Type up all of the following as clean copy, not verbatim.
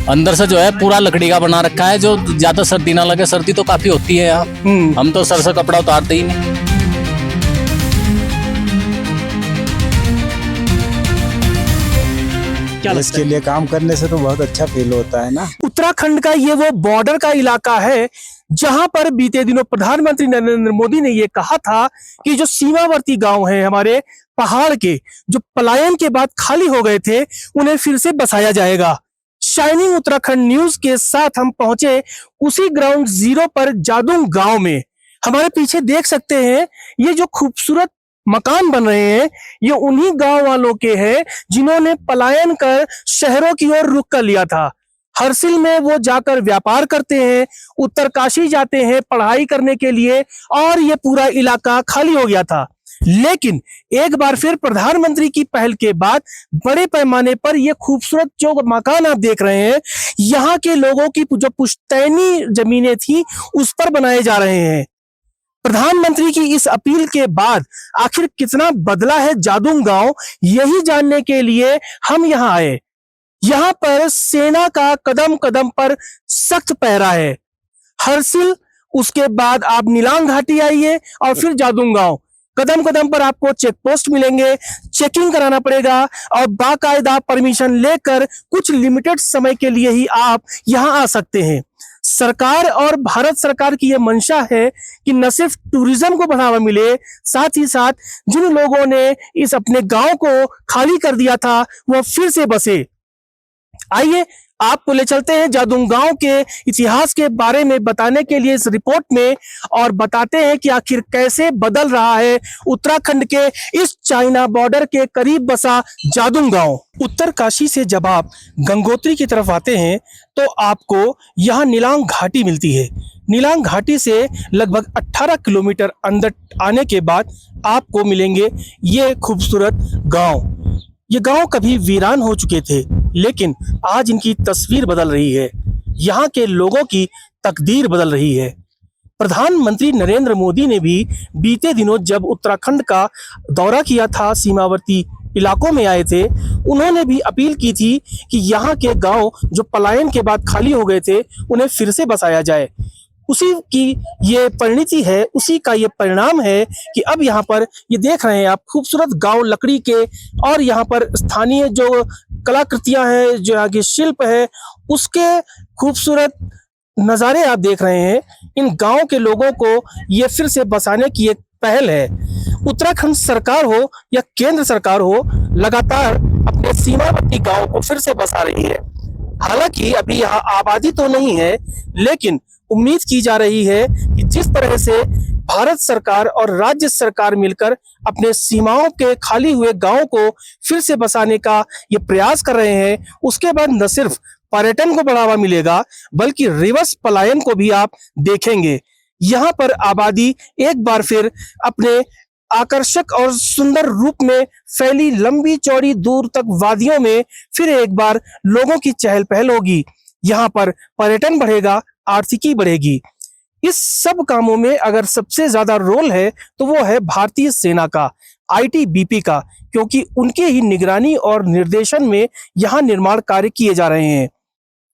अंदर से जो है पूरा लकड़ी का बना रखा है, जो ज्यादा सर्दी ना लगे। सर्दी तो काफी होती है यहाँ। हम तो सर से कपड़ा उतारते ही नहीं। क्या देश के लिए काम करने से तो बहुत अच्छा फील होता है ना। उत्तराखंड का ये वो बॉर्डर का इलाका है जहां पर बीते दिनों प्रधानमंत्री नरेंद्र मोदी ने ये कहा था कि जो सीमावर्ती गांव हैं हमारे पहाड़ के, जो पलायन के बाद खाली हो गए थे, उन्हें फिर से बसाया जाएगा। शाइनिंग उत्तराखंड न्यूज के साथ हम पहुंचे उसी ग्राउंड जीरो पर जादूंग गांव में। हमारे पीछे देख सकते हैं ये जो खूबसूरत मकान बन रहे हैं, ये उन्हीं गांव वालों के हैं जिन्होंने पलायन कर शहरों की ओर रुख कर लिया था। हरसिल में वो जाकर व्यापार करते हैं, उत्तरकाशी जाते हैं पढ़ाई करने के लिए, और ये पूरा इलाका खाली हो गया था। लेकिन एक बार फिर प्रधानमंत्री की पहल के बाद बड़े पैमाने पर ये खूबसूरत जो मकान आप देख रहे हैं, यहाँ के लोगों की जो पुश्तैनी जमीनें थी उस पर बनाए जा रहे हैं। प्रधानमंत्री की इस अपील के बाद आखिर कितना बदला है जादूंग गांव, यही जानने के लिए हम यहाँ आए। यहाँ पर सेना का कदम कदम पर सख्त पहरा है। हरसिल, उसके बाद आप नीलांग घाटी आइए और फिर जादूंग गांव। कदम कदम पर आपको चेक पोस्ट मिलेंगे, चेकिंग कराना पड़ेगा और बाकायदा परमिशन लेकर कुछ लिमिटेड समय के लिए ही आप यहाँ आ सकते हैं। सरकार और भारत सरकार की यह मंशा है कि न सिर्फ टूरिज्म को बढ़ावा मिले, साथ ही साथ जिन लोगों ने इस अपने गांव को खाली कर दिया था वह फिर से बसे। आइए आपको ले चलते हैं जादूंग गांव के इतिहास के बारे में बताने के लिए इस रिपोर्ट में, और बताते हैं कि आखिर कैसे बदल रहा है उत्तराखंड के इस चाइना बॉर्डर के करीब बसा जादूंग गांव। उत्तरकाशी से जब आप गंगोत्री की तरफ आते हैं तो आपको यहाँ नीलांग घाटी मिलती है। नीलांग घाटी से लगभग 18 किलोमीटर अंदर आने के बाद आपको मिलेंगे ये खूबसूरत गांव। ये गांव कभी वीरान हो चुके थे, लेकिन आज इनकी तस्वीर बदल रही है, यहाँ के लोगों की तकदीर बदल रही है। प्रधानमंत्री नरेंद्र मोदी ने भी बीते दिनों जब उत्तराखंड का दौरा किया था, सीमावर्ती इलाकों में आए थे, उन्होंने भी अपील की थी कि यहाँ के गांव जो पलायन के बाद खाली हो गए थे उन्हें फिर से बसाया जाए। उसी की ये परिणति है, उसी का ये परिणाम है कि अब यहाँ पर ये देख रहे हैं आप खूबसूरत गांव लकड़ी के, और यहाँ पर स्थानीय जो कलाकृतियां हैं, जो यहाँ की शिल्प है, उसके खूबसूरत नज़ारे आप देख रहे हैं। इन गांव के लोगों को ये फिर से बसाने की एक पहल है। उत्तराखंड सरकार हो या केंद्र सरकार हो, लगातार अपने सीमावर्ती गांव को फिर से बसा रही है। हालांकि अभी यहाँ आबादी तो नहीं है, लेकिन उम्मीद की जा रही है कि जिस तरह से भारत सरकार और राज्य सरकार मिलकर अपने सीमाओं के खाली हुए गांवों को फिर से बसाने का ये प्रयास कर रहे हैं, उसके बाद न सिर्फ पर्यटन को बढ़ावा मिलेगा बल्कि रिवर्स पलायन को भी आप देखेंगे। यहाँ पर आबादी एक बार फिर अपने आकर्षक और सुंदर रूप में फैली लंबी चौड़ी दूर तक वादियों में फिर एक बार लोगों की चहल पहल होगी। यहाँ पर पर्यटन बढ़ेगा, आर्थिकी बढ़ेगी। इस सब कामों में अगर सबसे ज्यादा रोल है तो वो है भारतीय सेना का, आईटीबीपी का, क्योंकि उनके ही निगरानी और निर्देशन में यहाँ निर्माण कार्य किए जा रहे हैं।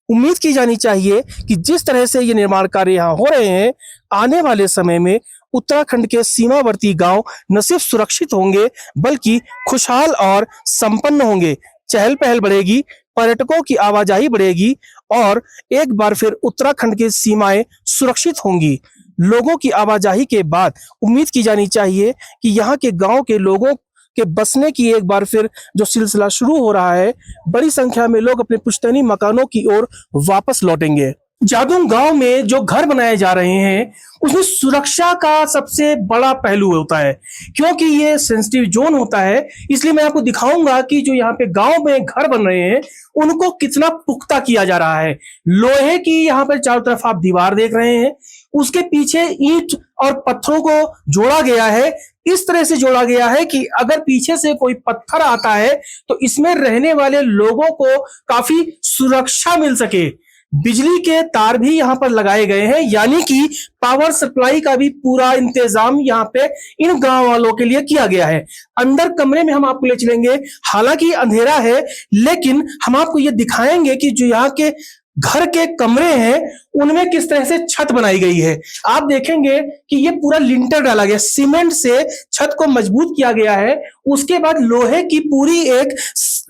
उम्मीद की जानी चाहिए कि जिस तरह से ये निर्माण कार्य यहाँ हो रहे हैं, आने वाले समय में उत्तराखंड के सीमावर्ती गांव न सिर्फ सुरक्षित होंगे बल्कि खुशहाल और संपन्न होंगे। चहल पहल बढ़ेगी, पर्यटकों की आवाजाही बढ़ेगी और एक बार फिर उत्तराखंड की सीमाएं सुरक्षित होंगी। लोगों की आवाजाही के बाद उम्मीद की जानी चाहिए कि यहाँ के गांव के लोगों के बसने की एक बार फिर जो सिलसिला शुरू हो रहा है, बड़ी संख्या में लोग अपने पुश्तैनी मकानों की ओर वापस लौटेंगे। जादूंग गांव में जो घर बनाए जा रहे हैं उसमें सुरक्षा का सबसे बड़ा पहलू होता है, क्योंकि ये सेंसिटिव जोन होता है। इसलिए मैं आपको दिखाऊंगा कि जो यहाँ पे गांव में घर बन रहे हैं उनको कितना पुख्ता किया जा रहा है। लोहे की यहाँ पर चारों तरफ आप दीवार देख रहे हैं, उसके पीछे ईंट और पत्थरों को जोड़ा गया है। इस तरह से जोड़ा गया है कि अगर पीछे से कोई पत्थर आता है तो इसमें रहने वाले लोगों को काफी सुरक्षा मिल सके। बिजली के तार भी यहाँ पर लगाए गए हैं, यानी कि पावर सप्लाई का भी पूरा इंतजाम यहाँ पे इन गांव वालों के लिए किया गया है। अंदर कमरे में हम आपको ले चलेंगे, हालांकि अंधेरा है, लेकिन हम आपको ये दिखाएंगे कि जो यहाँ के घर के कमरे हैं उनमें किस तरह से छत बनाई गई है। आप देखेंगे कि ये पूरा लिंटर डाला गया, सीमेंट से छत को मजबूत किया गया है। उसके बाद लोहे की पूरी एक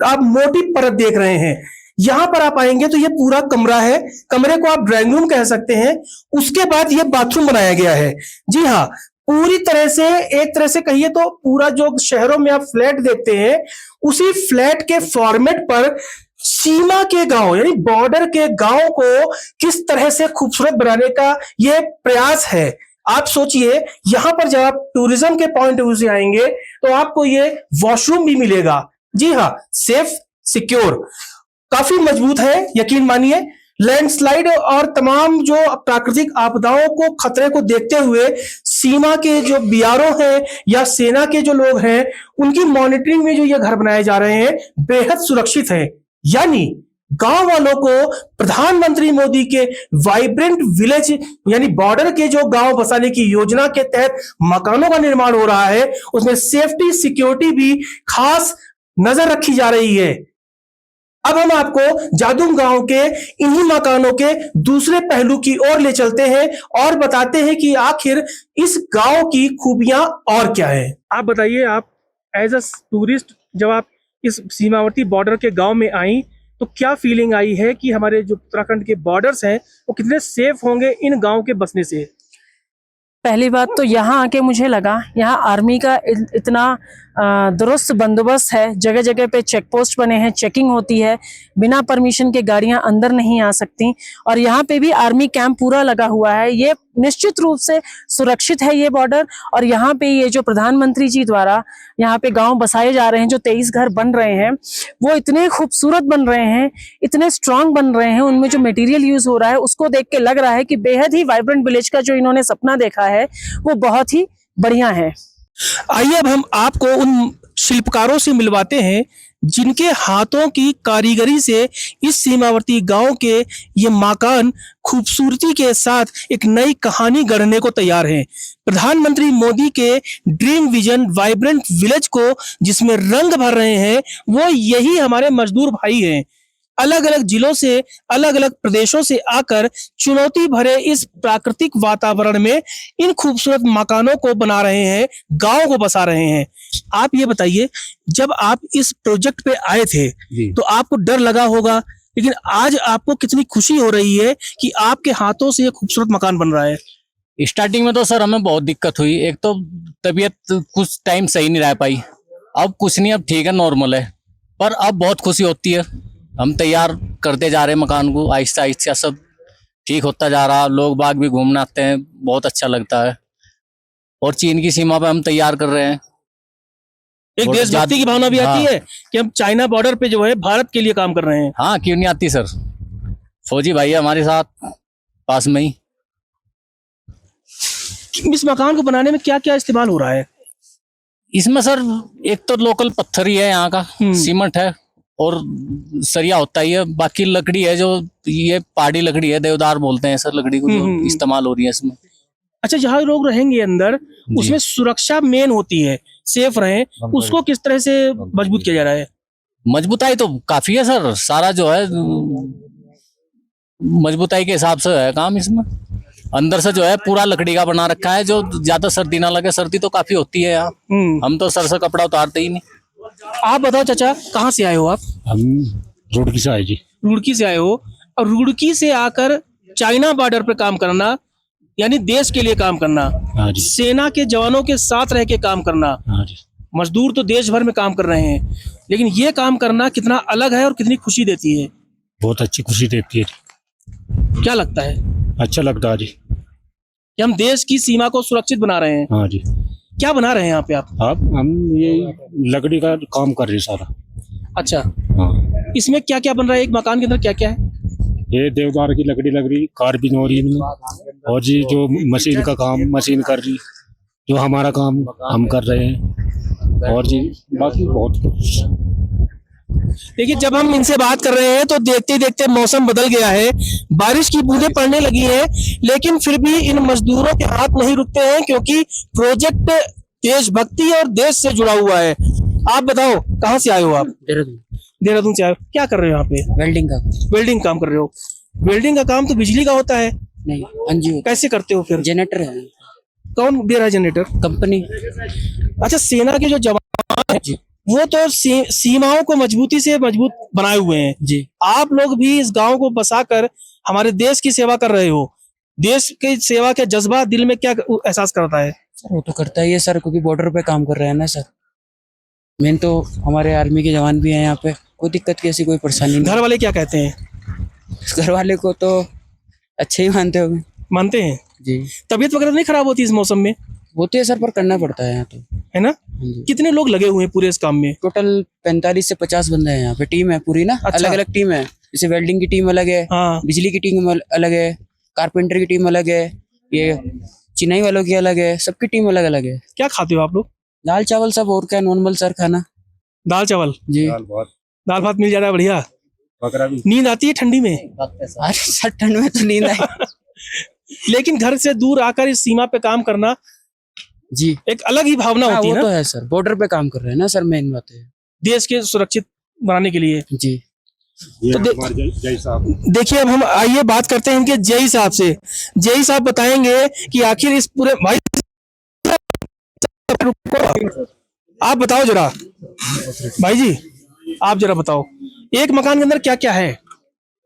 आप मोटी परत देख रहे हैं। यहां पर आप आएंगे तो ये पूरा कमरा है, कमरे को आप ड्राइंग रूम कह सकते हैं। उसके बाद ये बाथरूम बनाया गया है। जी हाँ, पूरी तरह से एक तरह से कहिए तो पूरा जो शहरों में आप फ्लैट देखते हैं उसी फ्लैट के फॉर्मेट पर सीमा के गांव यानी बॉर्डर के गांव को किस तरह से खूबसूरत बनाने का यह प्रयास है। आप सोचिए, यहां पर जब आप टूरिज्म के पॉइंट ऑफ व्यू से आएंगे तो आपको ये वॉशरूम भी मिलेगा। जी हाँ, सेफ, सिक्योर, काफी मजबूत है, यकीन मानिए। लैंडस्लाइड और तमाम जो प्राकृतिक आपदाओं को खतरे को देखते हुए सीमा के जो बीआरओ हैं या सेना के जो लोग हैं उनकी मॉनिटरिंग में जो ये घर बनाए जा रहे हैं बेहद सुरक्षित है। यानी गांव वालों को प्रधानमंत्री मोदी के वाइब्रेंट विलेज यानी बॉर्डर के जो गांव बसाने की योजना के तहत मकानों का निर्माण हो रहा है, उसमें सेफ्टी सिक्योरिटी भी खास नजर रखी जा रही है। अब हम आपको जादूम गांव के इन्हीं मकानों के दूसरे पहलू की ओर ले चलते हैं और बताते हैं कि आखिर इस गांव की खूबियां और क्या है। आप बताइए, आप एज अ टूरिस्ट जब आप इस सीमावर्ती बॉर्डर के गांव में आई तो क्या फीलिंग आई है कि हमारे जो उत्तराखंड के बॉर्डर्स हैं वो कितने सेफ होंगे इन गांव के बसने से? पहली बात तो यहाँ आके मुझे लगा यहाँ आर्मी का इतना दुरुस्त बंदोबस्त है। जगह जगह पे चेक पोस्ट बने हैं, चेकिंग होती है, बिना परमिशन के गाड़ियां अंदर नहीं आ सकती। और यहाँ पे भी आर्मी कैंप पूरा लगा हुआ है। ये निश्चित रूप से सुरक्षित है ये बॉर्डर। और यहाँ पे ये जो प्रधानमंत्री जी द्वारा यहाँ पे गांव बसाए जा रहे हैं, जो 23 घर बन रहे हैं, वो इतने खूबसूरत बन रहे हैं, इतने स्ट्रांग बन रहे हैं। उनमें जो मटेरियल यूज हो रहा है उसको देख के लग रहा है कि बेहद ही वाइब्रेंट विलेज का जो इन्होंने सपना देखा है वो बहुत ही बढ़िया है। आइए अब हम आपको उन शिल्पकारों से मिलवाते हैं जिनके हाथों की कारीगरी से इस सीमावर्ती गांव के ये मकान खूबसूरती के साथ एक नई कहानी गढ़ने को तैयार हैं। प्रधानमंत्री मोदी के ड्रीम विजन वाइब्रेंट विलेज को जिसमें रंग भर रहे हैं वो यही हमारे मजदूर भाई हैं। अलग अलग जिलों से, अलग अलग प्रदेशों से आकर चुनौती भरे इस प्राकृतिक वातावरण में इन खूबसूरत मकानों को बना रहे हैं, गांव को बसा रहे हैं। आप ये बताइए, जब आप इस प्रोजेक्ट पे आए थे तो आपको डर लगा होगा, लेकिन आज आपको कितनी खुशी हो रही है कि आपके हाथों से ये खूबसूरत मकान बन रहा है? स्टार्टिंग में तो सर हमें बहुत दिक्कत हुई। एक तो तबीयत कुछ टाइम सही नहीं रह पाई, अब कुछ नहीं, अब ठीक है, नॉर्मल है। पर अब बहुत खुशी होती है, हम तैयार करते जा रहे हैं मकान को, आहिस्ता आहिस्ता सब ठीक होता जा रहा। लोग बाग भी घूमने आते हैं, बहुत अच्छा लगता है। और चीन की सीमा पे हम तैयार कर रहे हैं। एक देशभक्ति की भावना भी आती है कि हम चाइना बॉर्डर पे जो है भारत के लिए काम कर रहे हैं। हाँ, क्यों नहीं आती सर, फौजी भाई है हमारे साथ पास में ही। इस मकान को बनाने में क्या क्या इस्तेमाल हो रहा है? इसमें सर एक तो लोकल पत्थर ही है, यहाँ का सीमेंट है और सरिया होता ही है। बाकी लकड़ी है, जो ये पहाड़ी लकड़ी है, देवदार बोलते हैं सर लकड़ी को, जो इस्तेमाल हो रही है इसमें। अच्छा, जहाँ लोग रहेंगे अंदर उसमें सुरक्षा मेन होती है, सेफ रहे, उसको किस तरह से मजबूत किया जा रहा है? मजबूताई तो काफी है सर, सारा जो है मजबूताई के हिसाब से है काम इसमें। अंदर से जो है पूरा लकड़ी का बना रखा है, जो ज्यादा सर्दी ना लगे। सर्दी तो काफी होती है यहाँ, हम तो सर से कपड़ा उतारते ही नहीं। आप बताओ चाचा, कहाँ से आए हो आप? हम रुड़की से आए जी। रुड़की से आए हो, और रुड़की से आकर चाइना बॉर्डर पर काम करना यानी देश के लिए काम करना, हाँ जी। सेना के जवानों के साथ रह के काम करना। हाँ जी। मजदूर तो देश भर में काम कर रहे हैं, लेकिन ये काम करना कितना अलग है और कितनी खुशी देती है? बहुत अच्छी खुशी देती है। क्या लगता है? अच्छा लगता है जी कि हम देश की सीमा को सुरक्षित बना रहे हैं। हाँ जी। क्या बना रहे हैं यहाँ पे आप? अब हम ये लकड़ी का काम कर रहे हैं सारा। अच्छा, हाँ। इसमें क्या क्या बन रहा है? एक मकान के अंदर क्या क्या है? ये देवदार की लकड़ी लग रही, कार्बिन हो रही इनमें, और जी जो मशीन का काम मशीन कर रही, जो हमारा काम हम कर रहे हैं, और जी बाकी बहुत कुछ। देखिए, जब हम इनसे बात कर रहे हैं तो देखते देखते मौसम बदल गया है, बारिश की बूंदें पड़ने लगी हैं, लेकिन फिर भी इन मजदूरों के हाथ नहीं रुकते हैं क्योंकि प्रोजेक्ट देशभक्ति और देश से जुड़ा हुआ है। आप बताओ, कहाँ से आए हो आप? देहरादून से आए हो। क्या कर रहे हो यहाँ पे? वेल्डिंग का। वेल्डिंग काम कर रहे हो। वेल्डिंग का काम तो बिजली का होता है, नहीं, अंजू कैसे करते हो फिर? जनरेटर है, कौन दे रहा है जनरेटर? कंपनी। अच्छा, सेना के जो जवान हैं जी वो तो सीमाओं को मजबूती से मजबूत बनाए हुए हैं। जी। आप लोग भी इस गांव को बसाकर हमारे देश की सेवा कर रहे हो। देश की सेवा के जज्बा दिल में क्या एहसास करता है? सर वो तो करता ही है सर, क्योंकि बॉर्डर पे काम कर रहे हैं ना सर। मेन तो हमारे आर्मी के जवान भी हैं यहाँ पे, कोई दिक्कत की ऐसी कोई परेशानी नहीं। घर वाले क्या कहते हैं? घर वाले को तो अच्छे ही मानते होंगे। मानते हैं? जी। तबीयत वगैरह नहीं खराब होती इस मौसम में? होती है सर, पर करना पड़ता है यहाँ तो, है ना? हाँ जी। कितने लोग लगे हुए हैं पूरे इस काम में? टोटल 45 से 50 बंदे हैं यहाँ पे, टीम है पूरी ना। अच्छा। अलग अलग टीम है, जैसे वेल्डिंग की टीम अलग है, हाँ। बिजली की टीम अलग है, कारपेंटर की टीम अलग है, ये चिनाई वालों की अलग है, सबकी टीम अलग अलग है। क्या खाते हो आप लोग? दाल चावल सब, और क्या नॉर्मल सर खाना। दाल चावल? जी। दाल भात मिल जा रहा है, बढ़िया। बकरा भी। नींद आती है ठंडी में? अरे सर ठंड में तो नींद आई। लेकिन घर से दूर आकर इस सीमा पे काम करना जी। एक अलग ही भावना हाँ, होती वो है तो ना, है सर, बॉर्डर पे काम कर रहे हैं ना सर, मेन बात है। देश के सुरक्षित बनाने के लिए। जी। ये तो हमारे जय साहब। देखिए, अब हम आइए बात करते हैं इनके जय साहब से। जय साहब बताएंगे कि आखिर इस पूरे भाई, आप बताओ जरा भाई जी, आप जरा बताओ, एक मकान के अंदर क्या क्या है?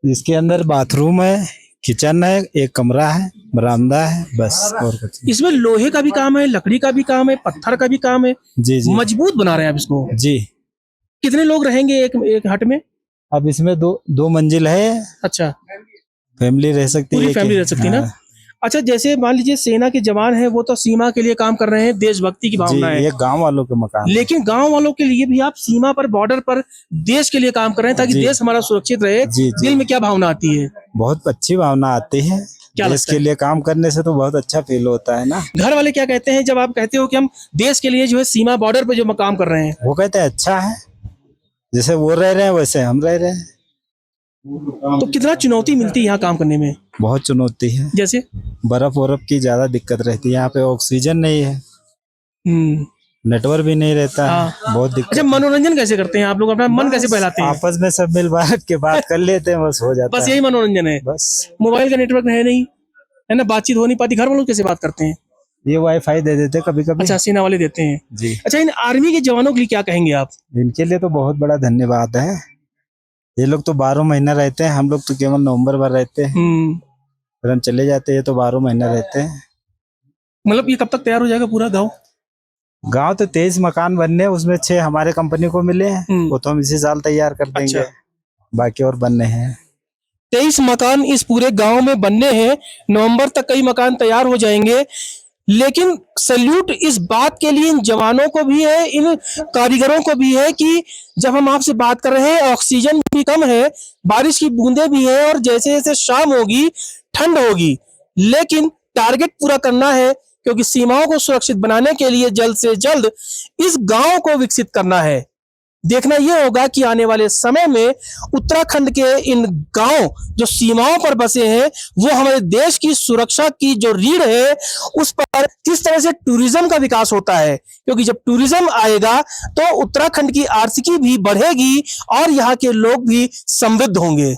इसके अंदर बाथरूम है, किचन है, एक कमरा है, बरामदा है, बस और कुछ नहीं। इसमें लोहे का भी काम है, लकड़ी का भी काम है, पत्थर का भी काम है, जी जी मजबूत बना रहे हैं आप इसको। जी। कितने लोग रहेंगे एक हट में? अब इसमें दो मंजिल है, अच्छा, फैमिली रह सकती है। पूरी फैमिली रह सकती है ना? हाँ, अच्छा, जैसे मान लीजिए सेना के जवान हैं, वो तो सीमा के लिए काम कर रहे हैं, देशभक्ति की जी, भावना है, ये गांव वालों के मकान है। लेकिन गांव वालों के लिए भी आप सीमा पर, बॉर्डर पर देश के लिए काम कर रहे हैं ताकि जी। देश हमारा सुरक्षित रहे। जी, जी। दिल में क्या भावना आती है? बहुत अच्छी भावना आती है। क्या देश लगता के है? लिए काम करने से तो बहुत अच्छा फील होता है ना। घर वाले क्या कहते हैं जब आप कहते हो कि हम देश के लिए जो है सीमा बॉर्डर पे जो काम कर रहे हैं? वो कहते हैं अच्छा है, जैसे वो रह रहे हैं वैसे हम रह रहे हैं। तो कितना चुनौती मिलती है यहाँ काम करने में? बहुत चुनौती है, जैसे बर्फ वरफ की ज्यादा दिक्कत रहती है यहाँ पे, ऑक्सीजन नहीं है, नेटवर्क भी नहीं रहता है, हाँ। बहुत दिक्कत अच्छा, है। मनोरंजन कैसे करते हैं आप लोग? अपना मन कैसे बहलाते हैं? आपस में सब मिल बांट के बात कर लेते हैं, बस हो जाता बस है। यही मनोरंजन है? बस मोबाइल का नेटवर्क है नहीं, है ना, बातचीत हो नहीं पाती। घर वालों कैसे बात करते हैं? ये वाईफाई दे देते कभी कभी। अच्छा, सेना वाले देते हैं। जी। अच्छा, इन आर्मी के जवानों के लिए क्या कहेंगे आप? इनके लिए तो बहुत बड़ा धन्यवाद है। ये लोग तो 12 महीना रहते हैं, हम लोग तो केवल नवंबर भर रहते हैं, फिर हम चले जाते हैं। ये तो 12 महीना रहते हैं। मतलब ये कब तक तैयार हो जाएगा पूरा गांव? गांव तो 23 मकान बनने हैं, उसमें 6 हमारे कंपनी को मिले हैं, वो तो हम इसी साल तैयार कर देंगे। अच्छा। बाकी और बनने हैं। 23 मकान इस पूरे गांव में बनने हैं, नवंबर तक कई मकान तैयार हो जाएंगे। लेकिन सल्यूट इस बात के लिए इन जवानों को भी है, इन कारीगरों को भी है कि जब हम आपसे बात कर रहे हैं, ऑक्सीजन भी कम है, बारिश की बूंदें भी हैं, और जैसे जैसे शाम होगी ठंड होगी, लेकिन टारगेट पूरा करना है क्योंकि सीमाओं को सुरक्षित बनाने के लिए जल्द से जल्द इस गांव को विकसित करना है। देखना यह होगा कि आने वाले समय में उत्तराखंड के इन गांव जो सीमाओं पर बसे हैं, वो हमारे देश की सुरक्षा की जो रीढ़ है, उस पर किस तरह से टूरिज्म का विकास होता है। क्योंकि जब टूरिज्म आएगा तो उत्तराखंड की आर्थिकी भी बढ़ेगी और यहाँ के लोग भी समृद्ध होंगे।